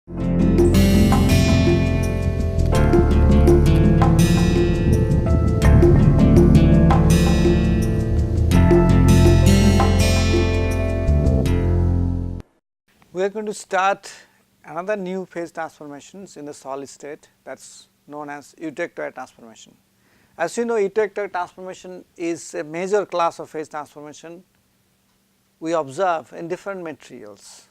We are going to start another new phase transformations in the solid state, that is known as Eutectoid transformation. As you know, Eutectoid transformation is a major class of phase transformation we observe in different materials,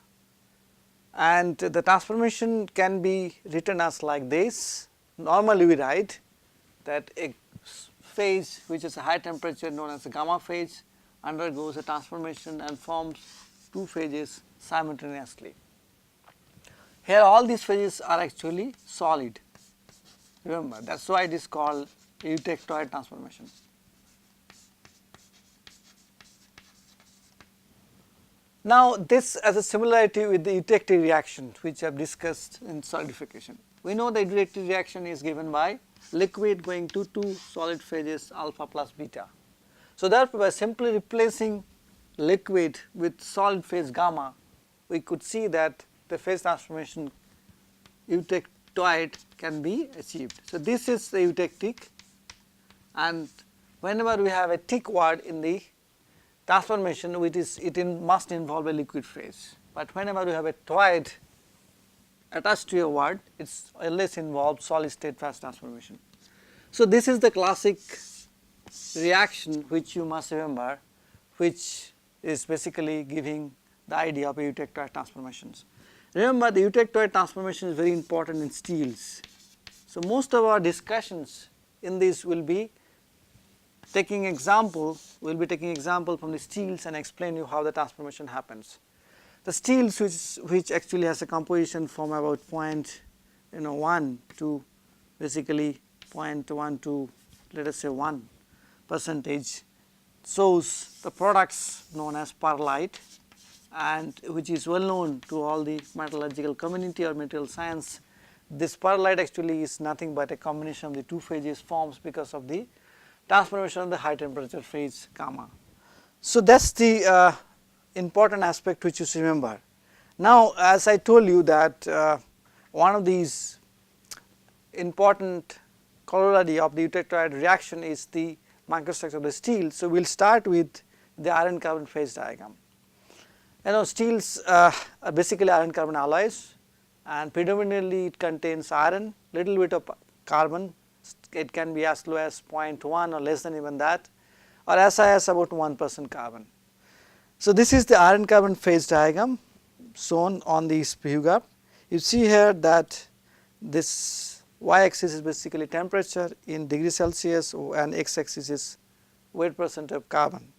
and the transformation can be written as like this. Normally we write that a phase which is a high temperature known as the gamma phase undergoes a transformation and forms two phases simultaneously. Here all these phases are actually solid, remember, that is why it is called Eutectoid transformation. Now this has a similarity with the Eutectic reaction which I have discussed in solidification. We know the Eutectic reaction is given by liquid going to two solid phases alpha plus beta. So therefore by simply replacing liquid with solid phase gamma, we could see that the phase transformation Eutectoid can be achieved. So this is the Eutectic, and whenever we have a tick word in the transformation, must involve a liquid phase, but whenever we have a toid attached to a word, it is always involved solid state phase transformation. So this is the classic reaction which you must remember, which is basically giving the idea of Eutectoid transformations. Remember, the Eutectoid transformation is very important in steels. So most of our discussions in this will be taking example from the steels and explain you how the transformation happens. The steels which actually has a composition from about 0.1 to basically 0.1 to let us say 1% shows the products known as perlite, and which is well known to all the metallurgical community or material science. This perlite actually is nothing but a combination of the two phases forms because of the transformation of the high temperature phase gamma. So that is the important aspect which you should remember. Now as I told you that one of these important corollary of the Eutectoid reaction is the microstructure of the steel. So we will start with the iron carbon phase diagram. You know, steels are basically iron carbon alloys, and predominantly it contains iron, little bit of carbon. It can be as low as 0.1 or less than even that, or as high as about 1% carbon. So this is the iron carbon phase diagram shown on this figure. You see here that this y axis is basically temperature in degrees Celsius and x axis is weight percent of carbon.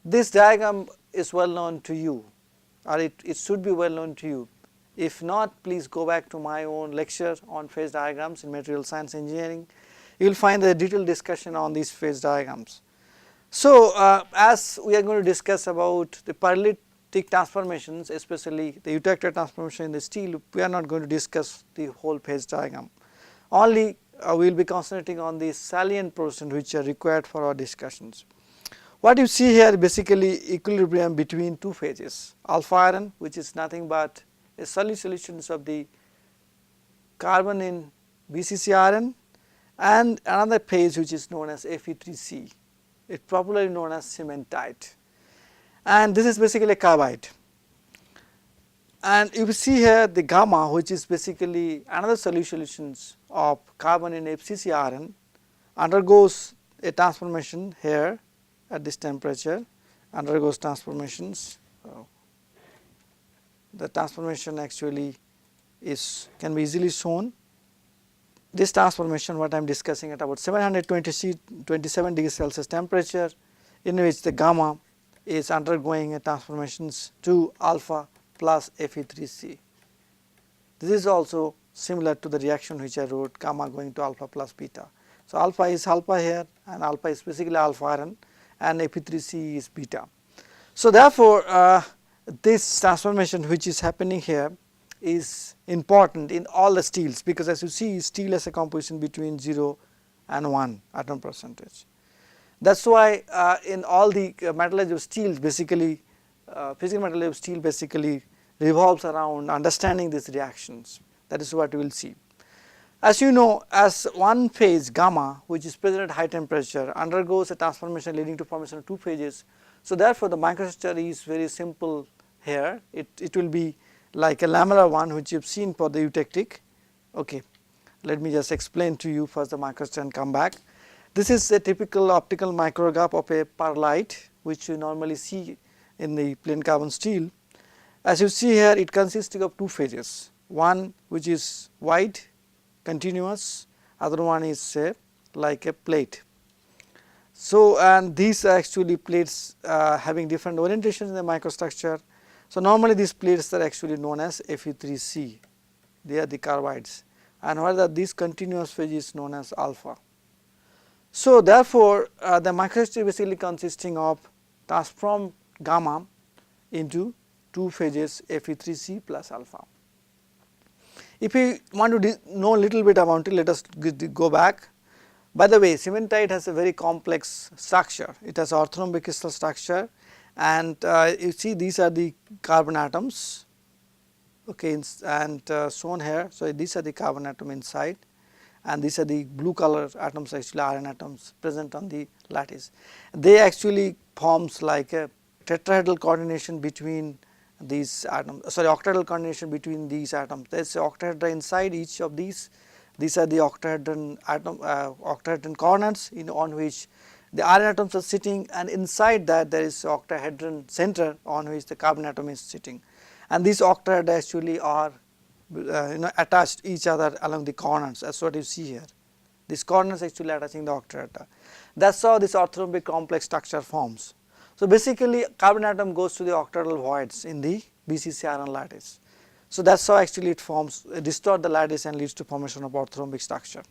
This diagram is well known to you, or it should be well known to you. If not, please go back to my own lecture on phase diagrams in material science engineering. You will find a detailed discussion on these phase diagrams. So as we are going to discuss about the paralytic transformations, especially the Eutectoid transformation in the steel, we are not going to discuss the whole phase diagram. Only we will be concentrating on the salient portions which are required for our discussions. What you see here basically equilibrium between two phases, alpha iron, which is nothing but a solutions of the carbon in BCC iron, and another phase which is known as Fe3C, it popularly known as cementite, and this is basically a carbide. And you see here the gamma, which is basically another solutions of carbon in FCC iron, undergoes a transformation here at this temperature, undergoes transformations. The transformation actually can be easily shown. This transformation what I am discussing at about 727 degrees Celsius temperature, in which the gamma is undergoing a transformations to alpha plus Fe3C. This is also similar to the reaction which I wrote, gamma going to alpha plus beta. So alpha is alpha here, and alpha is basically alpha iron, and Fe3C is beta. So therefore this transformation which is happening here is important in all the steels, because as you see steel has a composition between 0 and 1 atom percentage. That is why in all the metallurgy of steels basically physical metallurgy of steel basically revolves around understanding these reactions. That is what we will see. As you know, as one phase gamma, which is present at high temperature, undergoes a transformation leading to formation of two phases. So therefore, the microstructure is very simple here. It will be like a lamellar one, which you have seen for the eutectic. Okay, let me just explain to you first the microstructure and come back. This is a typical optical micrograph of a perlite, which you normally see in the plain carbon steel. As you see here, it consists of two phases, one which is white continuous, other one is like a plate. So, and these are actually plates having different orientations in the microstructure. So, normally these plates are actually known as Fe3C, they are the carbides, and whether this continuous phase is known as alpha. So, therefore, the microstructure basically consisting of transform gamma into two phases Fe3C plus alpha. If we want to know a little bit about it, let us go back. By the way, cementite has a very complex structure. It has orthorhombic crystal structure, and you see these are the carbon atoms, okay, and shown here. So, these are the carbon atom inside, and these are the blue color atoms, actually iron atoms present on the lattice. They actually forms like a tetrahedral coordination between these atoms, sorry, octahedral coordination between these atoms. There is a octahedra inside each of these. These are the octahedron atom, octahedron corners on which the iron atoms are sitting, and inside that there is octahedron center on which the carbon atom is sitting. And these octahedra actually are attached each other along the corners, as what you see here. These corners actually attaching the octahedra. That is how this orthorhombic complex structure forms. So, basically carbon atom goes to the octahedral voids in the BCC iron lattice. So, that is how actually it forms, distort the lattice and leads to formation of orthorhombic structure.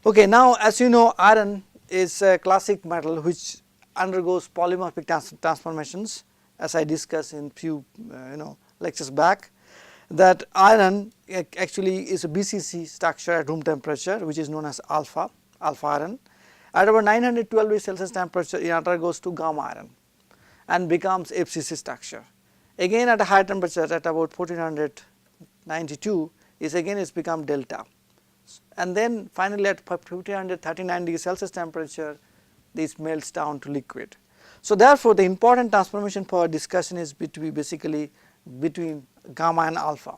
Okay, now as you know, iron is a classic metal which undergoes polymorphic transformations, as I discussed in few lectures back, that iron actually is a BCC structure at room temperature, which is known as alpha iron. At about 912 degrees Celsius temperature, it undergoes to gamma iron and becomes FCC structure. Again at a high temperature at about 1492 is again it's become delta, and then finally at 1539 degrees Celsius temperature this melts down to liquid. So therefore, the important transformation for our discussion is basically between gamma and alpha,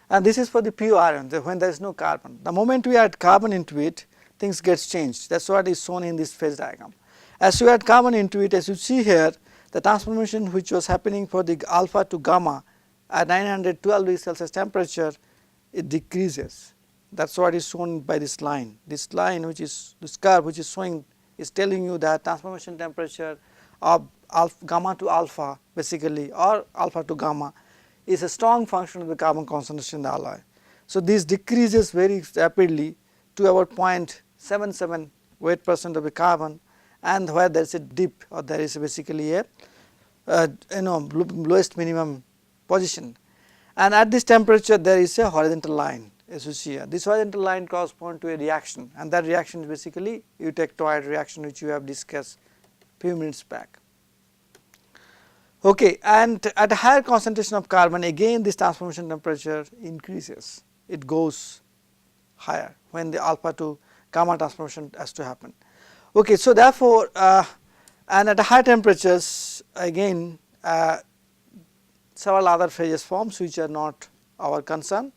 and this is for the pure iron when there is no carbon. The moment we add carbon into it, things gets changed. That is what is shown in this phase diagram. As you add carbon into it, as you see here, the transformation which was happening for the alpha to gamma at 912 degrees Celsius temperature, it decreases. That is what is shown by this line. This line, which is this curve which is showing, is telling you that transformation temperature of gamma to alpha basically, or alpha to gamma, is a strong function of the carbon concentration in the alloy. So this decreases very rapidly to about 0.77 weight percent of the carbon, and where there is a dip or there is basically a lowest minimum position, and at this temperature there is a horizontal line, as you see here. This horizontal line corresponds to a reaction, and that reaction is basically Eutectoid reaction, which you have discussed few minutes back. Okay, and at a higher concentration of carbon, again this transformation temperature increases, it goes higher when the alpha to gamma transformation has to happen. Okay, so therefore, and at high temperatures again several other phases forms which are not our concern.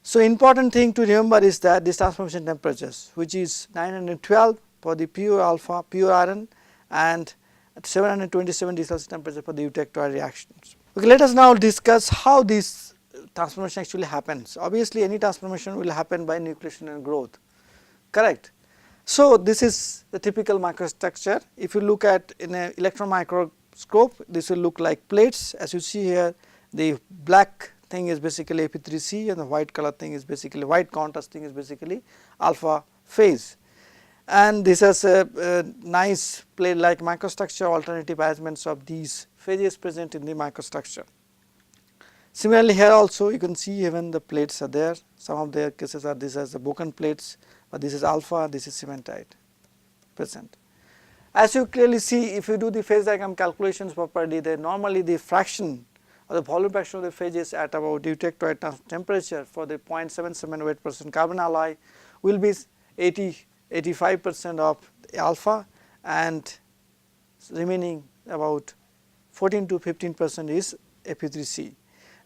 So important thing to remember is that this transformation temperatures, which is 912 for the pure alpha, pure iron, and at 727 degrees Celsius temperature for the eutectoid reactions. Okay, let us now discuss how this transformation actually happens. Obviously, any transformation will happen by nucleation and growth, correct. So this is the typical microstructure. If you look at in an electron microscope, this will look like plates. As you see here, the black thing is basically Fe3C, and the white color thing is basically, white contrast thing is basically alpha phase. And this has a nice plate like microstructure, alternative arrangements of these phases present in the microstructure. Similarly, here also you can see even the plates are there. Some of their cases are this as the broken plates, but this is alpha, this is cementite present. As you clearly see, if you do the phase diagram calculations properly, then normally the fraction or the volume fraction of the phases at about eutectoid temperature for the 0.77 weight % carbon alloy will be 85% of alpha, and remaining about 14 to 15% is Fe3C.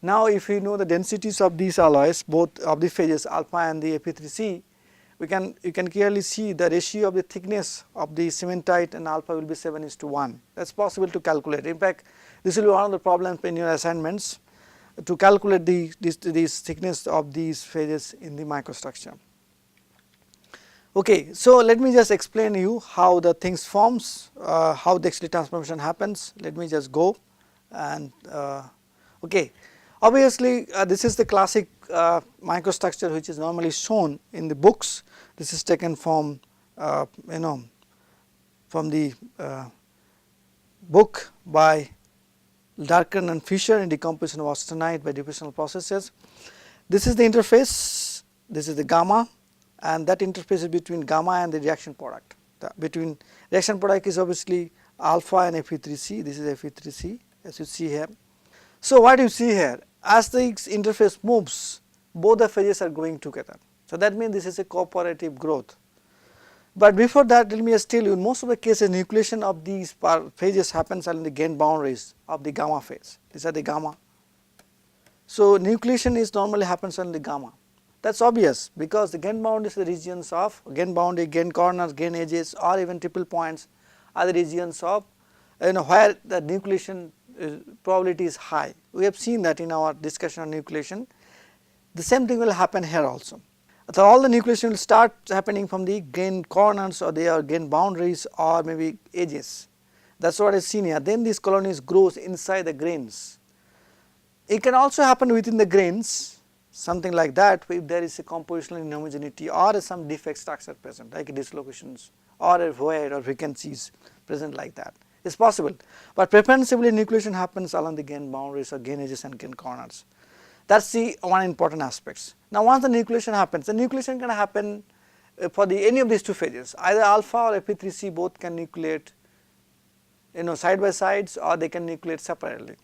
Now, if we know the densities of these alloys, both of the phases alpha and the Fe3C, you can clearly see the ratio of the thickness of the cementite and alpha will be 7:1. That is possible to calculate. In fact, this will be one of the problems in your assignments, to calculate this thickness of these phases in the microstructure. Okay, so let me just explain you how the things forms, how the actually transformation happens. Let me just go and okay. Obviously, this is the classic microstructure which is normally shown in the books. This is taken from from the book by Darken and Fisher in decomposition of austenite by diffusional processes. This is the interface, this is the gamma, and that interface is between gamma and the reaction product. Between reaction product is obviously alpha and Fe3C. This is Fe3C as you see here. So, what you see here, as the interface moves, both the phases are going together. So, that means this is a cooperative growth. But before that, let me just tell you, in most of the cases nucleation of these phases happens along the gain boundaries of the gamma phase. These are the gamma. So, nucleation is normally happens on the gamma. That is obvious, because the gain boundaries are the regions of gain boundary, gain corners, gain edges, or even triple points are the regions of where the nucleation probability is high. We have seen that in our discussion on nucleation. The same thing will happen here also. So, all the nucleation will start happening from the gain corners, or their gain boundaries, or maybe edges. That is what is seen here. Then these colonies grows inside the grains. It can also happen within the grains, something like that, if there is a compositional inhomogeneity or some defect structure present, like dislocations or a void or vacancies present like that. It is possible, but preferentially nucleation happens along the gain boundaries or gain edges and gain corners. That is the one important aspects. Now, once the nucleation happens, the nucleation can happen for any of these two phases, either alpha or Fe3C both can nucleate side by sides, or they can nucleate separately.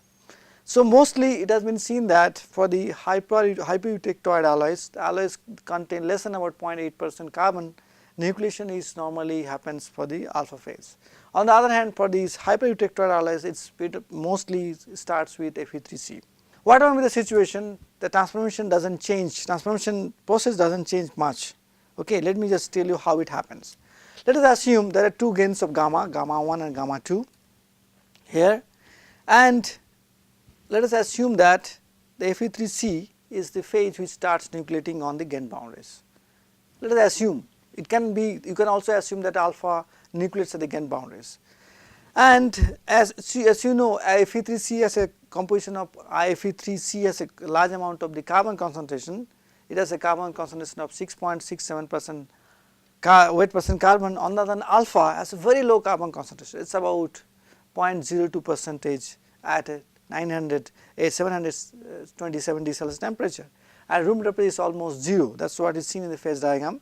So, mostly it has been seen that for the hypoeutectoid alloys, the alloys contain less than about 0.8% carbon, nucleation is normally happens for the alpha phase. On the other hand, for these hypoeutectoid alloys, it mostly starts with Fe3C. Whatever be the situation, the transformation does not change, transformation process does not change much. Okay, let me just tell you how it happens. Let us assume there are two gains of gamma, gamma 1 and gamma 2 here, and let us assume that the Fe3C is the phase which starts nucleating on the gain boundaries. Let us assume, it can be, you can also assume that alpha nucleates at the gain boundaries. And as you know, Fe3C has a composition of Fe3C has a large amount of the carbon concentration. It has a carbon concentration of 6.67% weight % carbon. On the other hand, alpha has a very low carbon concentration. It is about 0.02% at a 727 degrees Celsius temperature, and room temperature is almost 0. That is what is seen in the phase diagram.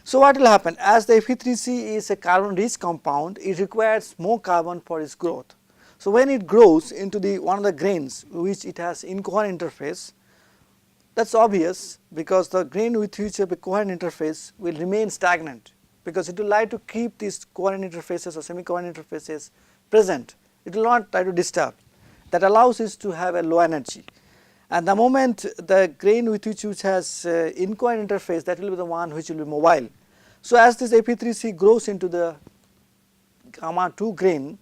So, what will happen, as the Fe3C is a carbon rich compound, it requires more carbon for its growth. So, when it grows into the one of the grains which it has incoherent interface, that is obvious, because the grain with which you have a coherent interface will remain stagnant, because it will like to keep these coherent interfaces or semi-coherent interfaces present. It will not try to disturb. That allows it to have a low energy, and the moment the grain with which has incoherent interface, that will be the one which will be mobile. So, as this Fe3C grows into the gamma 2 grain,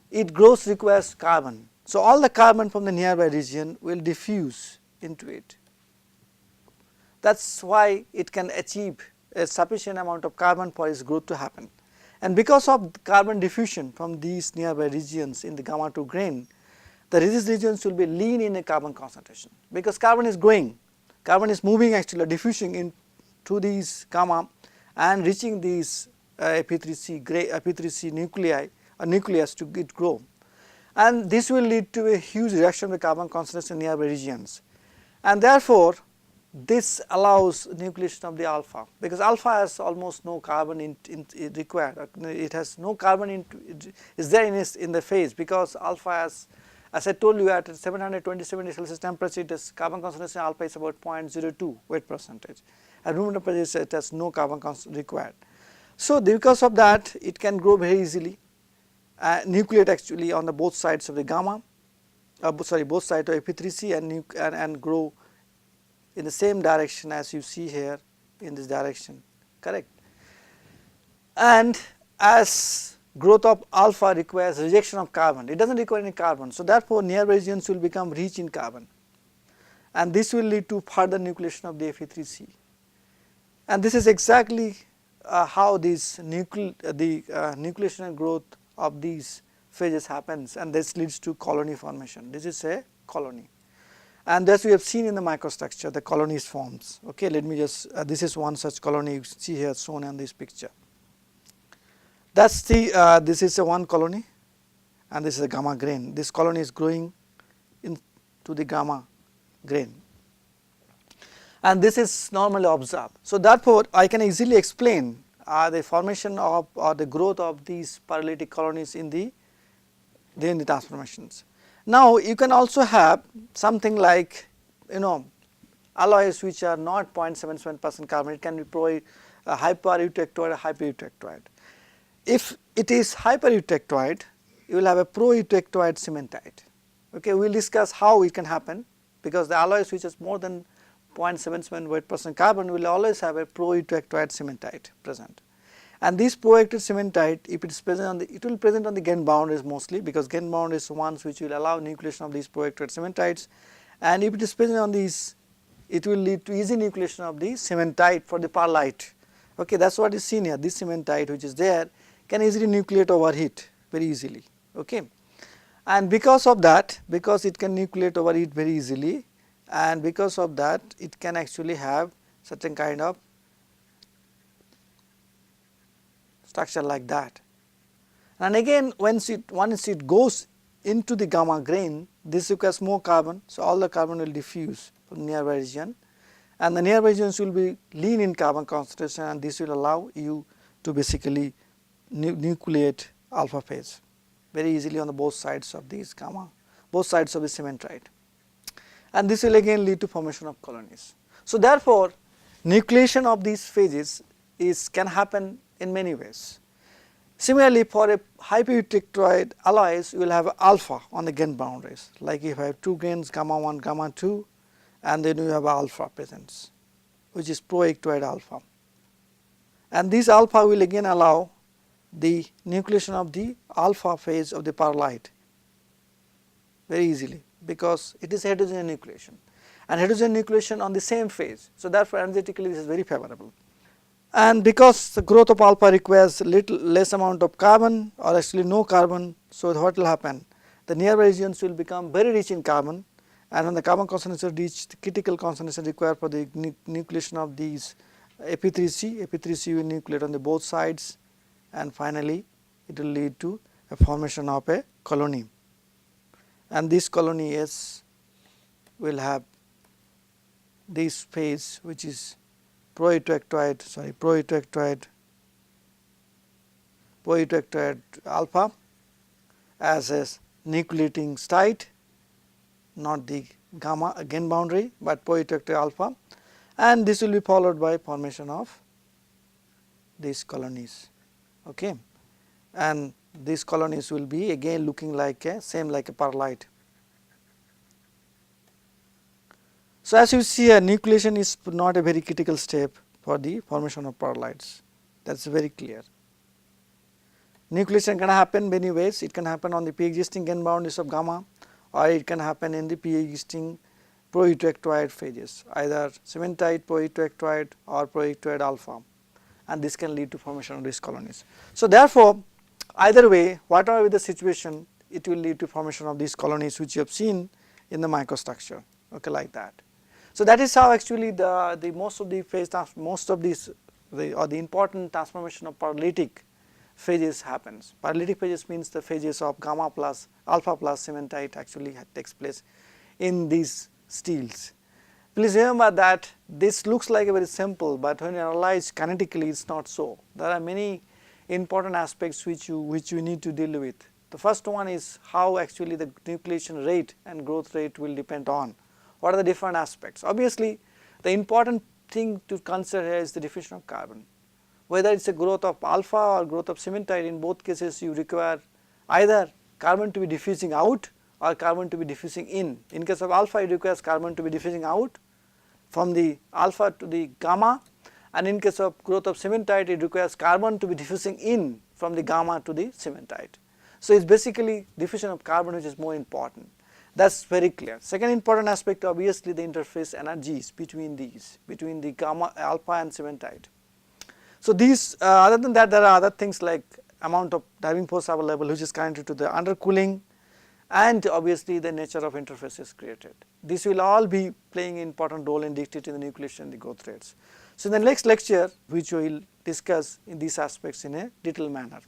it grows requires carbon. So, all the carbon from the nearby region will diffuse into it. That is why it can achieve a sufficient amount of carbon for its growth to happen. And because of carbon diffusion from these nearby regions in the gamma 2 grain, the resist regions will be lean in a carbon concentration, because carbon is growing, carbon is moving actually diffusing into these gamma and reaching these Fe3C nuclei or nucleus to get grow, and this will lead to a huge reduction of the carbon concentration in nearby regions, and therefore this allows nucleation of the alpha, because alpha has almost no carbon required, it has no carbon is there in the phase, because alpha has As I told you, at 727 degrees Celsius temperature, it is carbon concentration alpha is about 0.02 weight percentage. At room temperature, it has no carbon required. So because of that, it can grow very easily, nucleate actually on the both sides of the gamma, both sides of Ep3C and grow in the same direction as you see here in this direction, correct. And as growth of alpha requires rejection of carbon, it does not require any carbon. So therefore, nearby regions will become rich in carbon, and this will lead to further nucleation of the Fe3C. And this is exactly how this nucleation and growth of these phases happens, and this leads to colony formation. This is a colony, and as we have seen in the microstructure, the colonies forms. Okay, let me just this is one such colony you see here shown in this picture. That's the this is a one colony, and this is a gamma grain. This colony is growing into the gamma grain, and this is normally observed. So therefore, I can easily explain the formation of or the growth of these paralytic colonies in the transformations. Now you can also have something like alloys which are not 0.77% carbon. It can be hypoeutectoid or hypoeutectoid. If it is hypoeutectoid, you will have a proeutectoid cementite. Okay, we will discuss how it can happen, because the alloys which is more than 0.77 weight % carbon will always have a proeutectoid cementite present. And this proeutectoid cementite, if it is present on it will present on the Gann boundaries mostly, because Gann boundaries are ones which will allow nucleation of these proeutectoid cementites, and if it is present on these, it will lead to easy nucleation of the cementite for the perlite. Okay, that is what is seen here. This cementite which is there can easily nucleate over heat very easily. Okay, and because of that, because it can nucleate over heat very easily, and because of that, it can actually have certain kind of structure like that. And again, once it goes into the gamma grain, this requires more carbon, so all the carbon will diffuse from the nearby region, and the nearby regions will be lean in carbon concentration, and this will allow you to basically nucleate alpha phase very easily on the both sides of these gamma, both sides of the cementite, and this will again lead to formation of colonies. So therefore, nucleation of these phases can happen in many ways. Similarly, for a hypoeutectoid alloys, you will have alpha on the Gann boundaries, like if I have two grains gamma 1, gamma 2, and then you have alpha presence, which is proeutectoid alpha, and this alpha will again allow the nucleation of the alpha phase of the perlite very easily, because it is heterogeneous nucleation, and heterogeneous nucleation on the same phase. So therefore, energetically this is very favorable. And because the growth of alpha requires less amount of carbon, or actually no carbon, so what will happen? The nearby regions will become very rich in carbon, and when the carbon concentration reach the critical concentration required for the nucleation of these Ep3C will nucleate on the both sides, and finally it will lead to a formation of a colony, and this colony will have this phase which is proeutectoid alpha as a nucleating site, not the gamma Gann boundary, but proeutectoid alpha, and this will be followed by formation of these colonies. Okay, and these colonies will be again looking like like a perlite. So as you see, nucleation is not a very critical step for the formation of perlites. That is very clear. Nucleation can happen many ways. It can happen on the pre-existing Gann boundaries of gamma, or it can happen in the pre-existing proeutectoid phases, either cementite proeutectoid or proeutectoid alpha, and this can lead to formation of these colonies. So therefore, either way, whatever be the situation, it will lead to formation of these colonies which you have seen in the microstructure. Okay, like that. So that is how actually the most of these the important transformation of paralytic phases happens. Paralytic phases means the phases of gamma plus alpha plus cementite actually takes place in these steels. Please remember that this looks like a very simple, but when you analyze kinetically, it is not so. There are many important aspects which you need to deal with The first one is how actually the nucleation rate and growth rate will depend on. What are the different aspects? Obviously, the important thing to consider here is the diffusion of carbon. Whether it is a growth of alpha or growth of cementite, in both cases you require either carbon to be diffusing out or carbon to be diffusing in. In case of alpha, it requires carbon to be diffusing out from the alpha to the gamma, and in case of growth of cementite, it requires carbon to be diffusing in from the gamma to the cementite. So, it is basically diffusion of carbon which is more important, that is very clear. Second important aspect, obviously the interface energies between these, between the gamma, alpha and cementite. So, these other than that, there are other things like amount of driving force available, which is connected to the undercooling, and obviously the nature of interfaces created. This will all be playing an important role in dictating the nucleation and the growth rates. So, in the next lecture, which we will discuss in these aspects in a detailed manner.